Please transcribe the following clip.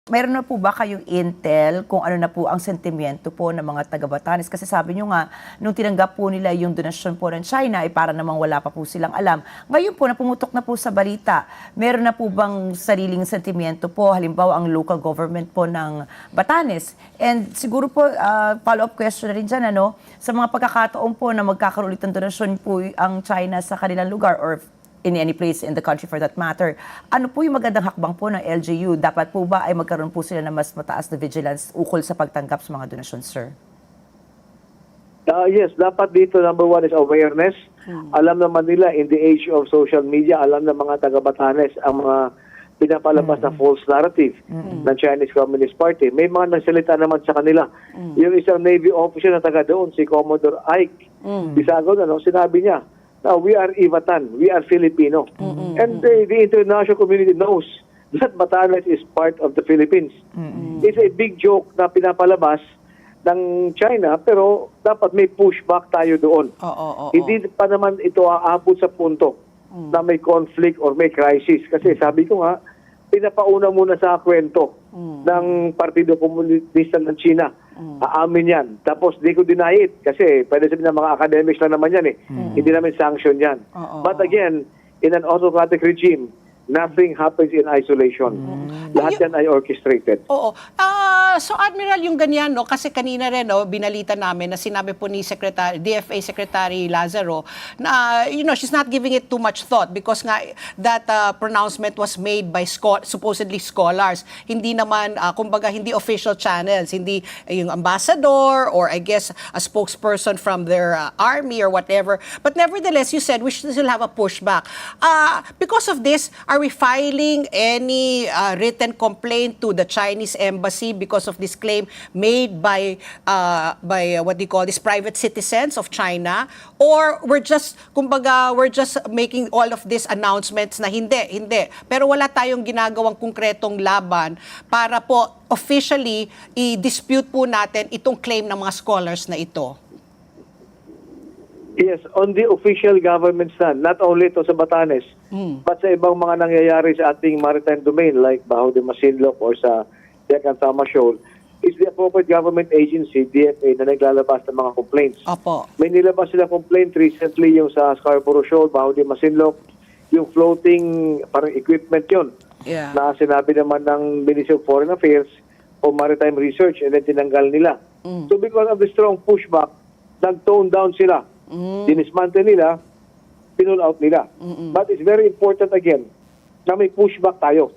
meron na po ba kayong intel kung ano na po ang sentimento po ng mga taga-Batanes? Kasi sabi nyo nga, nung tinanggap po nila yung donasyon po ng China, ay para namang wala pa po silang alam. Ngayon po, napumutok na po sa balita, meron na po bang sariling sentimento po, halimbawa ang local government po ng Batanes? And siguro po, follow-up question na rin dyan, ano, sa mga pagkakataon po na magkakaroon ulit ng donasyon po ang China sa kanilang lugar or in any place in the country for that matter. Ano po yung magandang hakbang po ng LGU? Dapat po ba ay magkaroon po sila ng mas mataas na vigilance ukol sa pagtanggap sa mga donasyon, sir? Yes, dapat dito number one is awareness. Alam naman nila in the age of social media, alam ng mga taga-Batanes ang mga pinapalabas na false narrative ng Chinese Communist Party. May mga nagsalita naman sa kanila. Yung isang Navy officer na taga doon, si Commodore Ike Bisagon, sinabi niya, now, we are Ivatan. We are Filipino. And the international community knows that Batanes is part of the Philippines. It's a big joke na pinapalabas ng China, pero dapat may pushback tayo doon. Hindi pa naman ito aabot sa punto na may conflict or may crisis. Kasi sabi ko nga, pinapauna muna sa kwento ng Partido Komunista ng China. Aamin yan. Tapos di ko deny it kasi pwede sabihin ng mga academics lang naman yan eh. Hindi namin sanction yan. But again, in an autocratic regime, nothing happens in isolation. Lahat yan ay orchestrated. Oo. So Admiral, yung ganyan, no, kasi kanina rin, no, binalita namin na sinabi po ni DFA Secretary Lazaro na, she's not giving it too much thought because nga that pronouncement was made by supposedly scholars. Hindi naman, kumbaga, hindi official channels, hindi yung ambassador or I guess a spokesperson from their army or whatever. But nevertheless, you said we should still have a pushback. Because of this, are we filing any written complaint to the Chinese embassy because of this claim made by what do you call this, private citizens of China? Or we're just, kumbaga, we're just making all of these announcements na hindi. Pero wala tayong ginagawang konkretong laban para po officially i-dispute po natin itong claim ng mga scholars na ito. Yes, on the official government stand, not only ito sa Batanes, but sa ibang mga nangyayari sa ating maritime domain like Baho de Masinloc or sa Deccan Tama Shoal, is the appropriate government agency, DFA, na naglalabas ng mga complaints. Opo. May nilabas sila complaint recently yung sa Scarborough Shoal, Baho de Masinloc, yung floating parang equipment yun. Yeah. Na sinabi naman ng Ministry of Foreign Affairs o Maritime Research and then tinanggal nila. So because of the strong pushback, nag-tone down sila. Dinismantle nila, pinull out nila. But it's very important again na may pushback tayo.